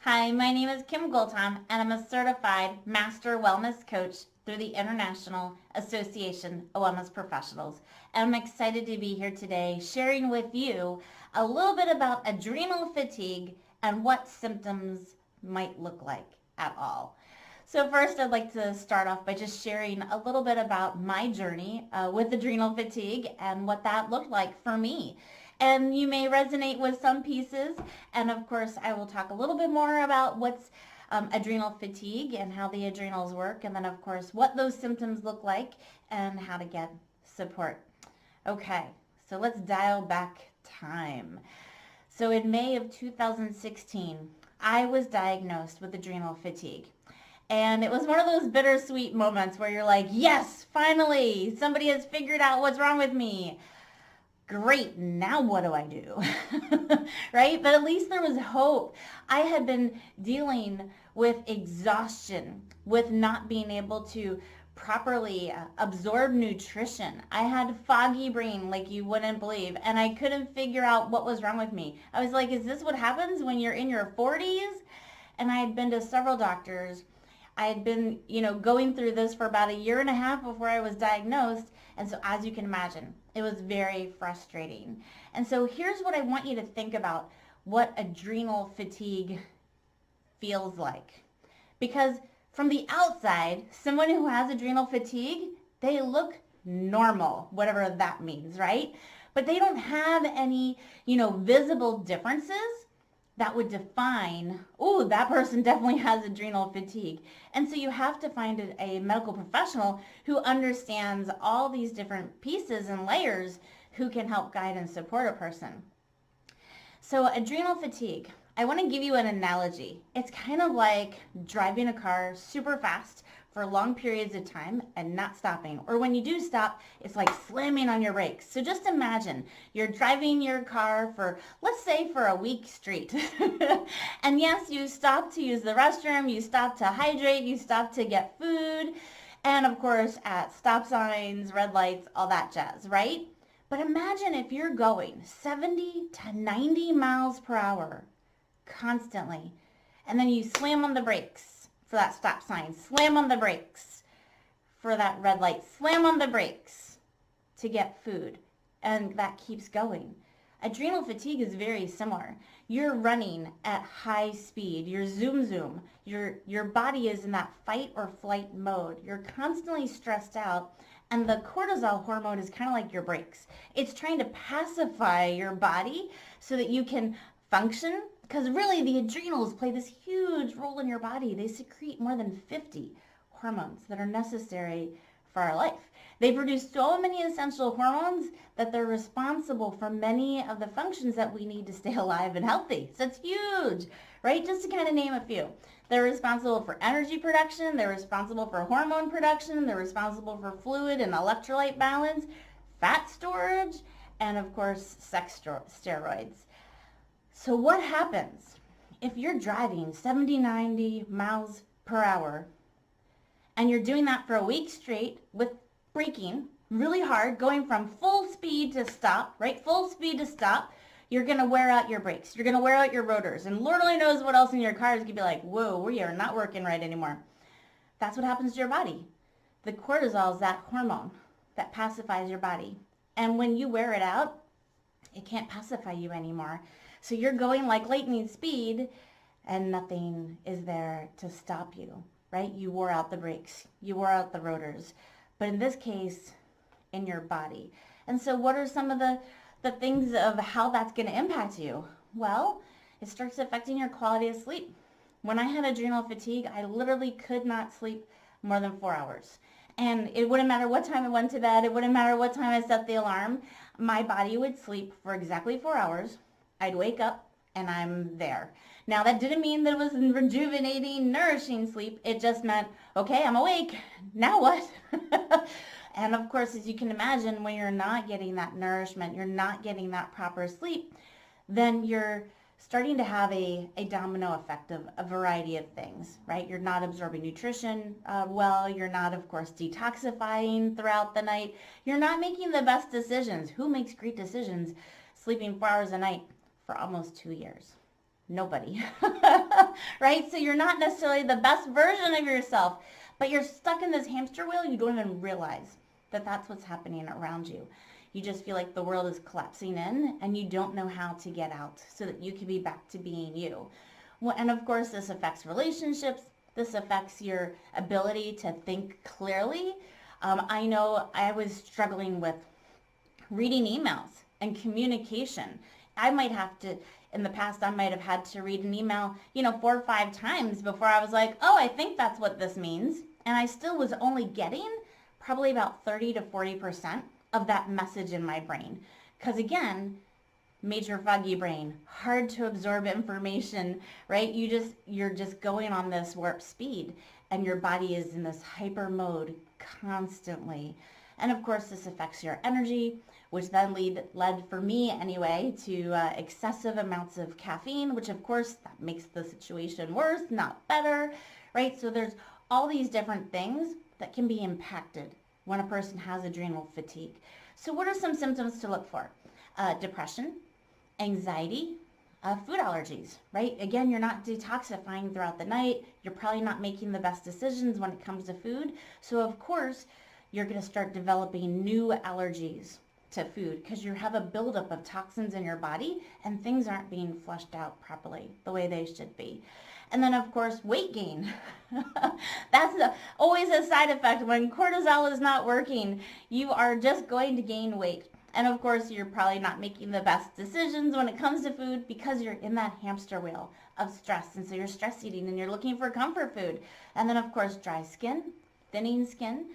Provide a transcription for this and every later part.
Hi, my name is Kim Goeltom, and I'm a certified Master Wellness Coach through the International Association of Wellness Professionals. And I'm excited to be here today sharing with you a little bit about adrenal fatigue and what symptoms might look like at all. So first, I'd like to start off by just sharing a little bit about my journey with adrenal fatigue and what that looked like for me. And you may resonate with some pieces. And of course, I will talk a little bit more about what's adrenal fatigue and how the adrenals work. And then, of course, what those symptoms look like and how to get support. Okay, so let's dial back time. So in May of 2016, I was diagnosed with adrenal fatigue. And it was one of those bittersweet moments where you're like, yes, finally, somebody has figured out what's wrong with me. Great, now what do I do? Right? But at least there was hope. I had been dealing with exhaustion, with not being able to properly absorb nutrition. I had foggy brain like you wouldn't believe, and I couldn't figure out what was wrong with me. I was like, is this what happens when you're in your 40s? And I had been to several doctors. I had been, going through this for about a year and a half before I was diagnosed. And so as you can imagine, it was very frustrating. And so here's what I want you to think about what adrenal fatigue feels like. Because from the outside, someone who has adrenal fatigue, they look normal, whatever that means, right? But they don't have any, visible differences that would define, oh, that person definitely has adrenal fatigue. And so you have to find a medical professional who understands all these different pieces and layers who can help guide and support a person. So adrenal fatigue, I want to give you an analogy. It's kind of like driving a car super fast for long periods of time and not stopping. Or when you do stop, it's like slamming on your brakes. So just imagine you're driving your car for, let's say, for a week straight. And yes, you stop to use the restroom, you stop to hydrate, you stop to get food, and of course at stop signs, red lights, all that jazz, right? But imagine if you're going 70 to 90 miles per hour constantly, and then you slam on the brakes for that stop sign, slam on the brakes for that red light, slam on the brakes to get food, and that keeps going. Adrenal fatigue is very similar. You're running at high speed, you're zoom, your body is in that fight or flight mode. You're constantly stressed out, and the cortisol hormone is kind of like your brakes. It's trying to pacify your body so that you can function. Because really, the adrenals play this huge role in your body. They secrete more than 50 hormones that are necessary for our life. They produce so many essential hormones that they're responsible for many of the functions that we need to stay alive and healthy. So it's huge, right? Just to kind of name a few. They're responsible for energy production. They're responsible for hormone production. They're responsible for fluid and electrolyte balance, fat storage, and of course, sex steroids. So what happens if you're driving 70, 90 miles per hour and you're doing that for a week straight with braking really hard, going from full speed to stop, right? Full speed to stop. You're going to wear out your brakes. You're going to wear out your rotors. And Lord only knows what else in your car is going to be like, whoa, we are not working right anymore. That's what happens to your body. The cortisol is that hormone that pacifies your body. And when you wear it out, it can't pacify you anymore. So you're going like lightning speed and nothing is there to stop you, right? You wore out the brakes, you wore out the rotors, but in this case, in your body. And so what are some of the things of how that's going to impact you? Well, it starts affecting your quality of sleep. When I had adrenal fatigue, I literally could not sleep more than 4 hours. And it wouldn't matter what time I went to bed, it wouldn't matter what time I set the alarm, my body would sleep for exactly 4 hours. I'd wake up and I'm there. Now that didn't mean that it was rejuvenating, nourishing sleep. It just meant, okay, I'm awake. Now what? And of course, as you can imagine, when you're not getting that nourishment, you're not getting that proper sleep, then you're starting to have a domino effect of a variety of things, right? You're not absorbing nutrition well. You're not, of course, detoxifying throughout the night. You're not making the best decisions. Who makes great decisions sleeping 4 hours a night for almost 2 years, Nobody, right? So you're not necessarily the best version of yourself, but you're stuck in this hamster wheel. You don't even realize that that's what's happening around you. You just feel like the world is collapsing in and you don't know how to get out so that you can be back to being you. Well, and of course, this affects relationships. This affects your ability to think clearly. I know I was struggling with reading emails and communication. I might have to, in the past, I might have had to read an email, 4 or 5 times before I was like, oh, I think that's what this means. And I still was only getting probably about 30 to 40% of that message in my brain. Because again, major foggy brain, hard to absorb information, right? You're just going on this warp speed and your body is in this hyper mode constantly. And of course, this affects your energy, which then led for me anyway to excessive amounts of caffeine, which of course that makes the situation worse, not better, right? So there's all these different things that can be impacted when a person has adrenal fatigue. So what are some symptoms to look for? Depression, anxiety, food allergies, right? Again, you're not detoxifying throughout the night. You're probably not making the best decisions when it comes to food. So of course, you're going to start developing new allergies to food because you have a buildup of toxins in your body and things aren't being flushed out properly the way they should be. And then, of course, weight gain. That's always a side effect. When cortisol is not working, you are just going to gain weight. And, of course, you're probably not making the best decisions when it comes to food because you're in that hamster wheel of stress. And so you're stress eating and you're looking for comfort food. And then, of course, dry skin, thinning skin.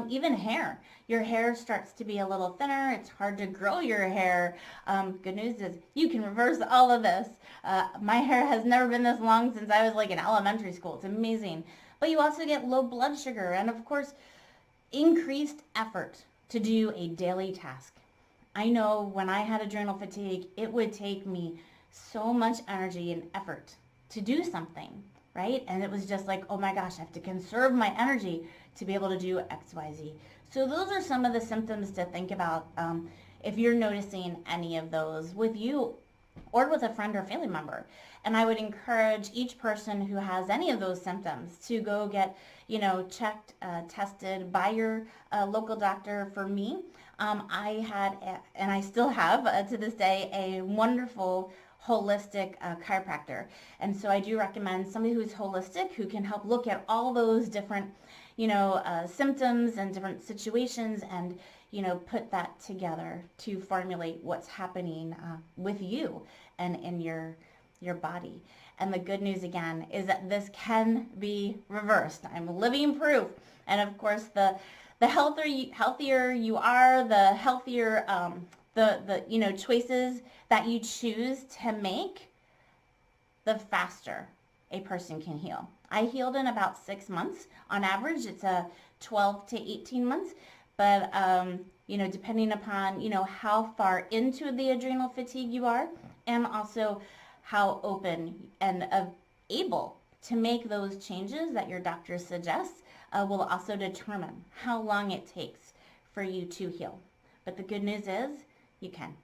Even hair. Your hair starts to be a little thinner. It's hard to grow your hair. Good news is you can reverse all of this. My hair has never been this long since I was like in elementary school. It's amazing. But you also get low blood sugar and of course increased effort to do a daily task. I know when I had adrenal fatigue, it would take me so much energy and effort to do something, right? And it was just like, oh my gosh, I have to conserve my energy to be able to do X, Y, Z. So those are some of the symptoms to think about if you're noticing any of those with you or with a friend or family member. And I would encourage each person who has any of those symptoms to go get, checked, tested by your local doctor. For me, I had, and I still have to this day, a wonderful holistic chiropractor. And so I do recommend somebody who's holistic who can help look at all those different symptoms and different situations and, put that together to formulate what's happening with you and in your body. And the good news again is that this can be reversed. I'm living proof. And of course, the healthier you are, the healthier the choices that you choose to make, the faster a person can heal. I healed in about 6 months. On average, it's 12 to 18 months. But, depending upon, how far into the adrenal fatigue you are and also how open and able to make those changes that your doctor suggests will also determine how long it takes for you to heal. But the good news is you can.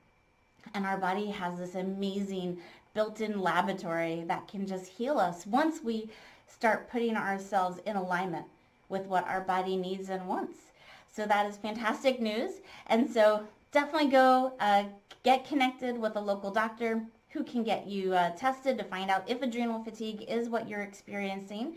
And our body has this amazing built-in laboratory that can just heal us once we start putting ourselves in alignment with what our body needs and wants. So that is fantastic news. And so definitely go get connected with a local doctor who can get you tested to find out if adrenal fatigue is what you're experiencing.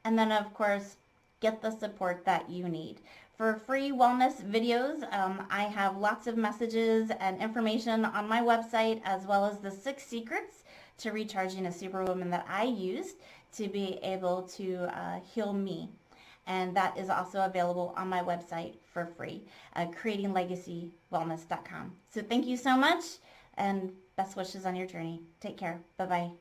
And then, of course, get the support that you need. For free wellness videos, I have lots of messages and information on my website, as well as the 6 secrets to recharging a superwoman that I used to be able to heal me. And that is also available on my website for free, creatinglegacywellness.com. So thank you so much, and best wishes on your journey. Take care. Bye-bye.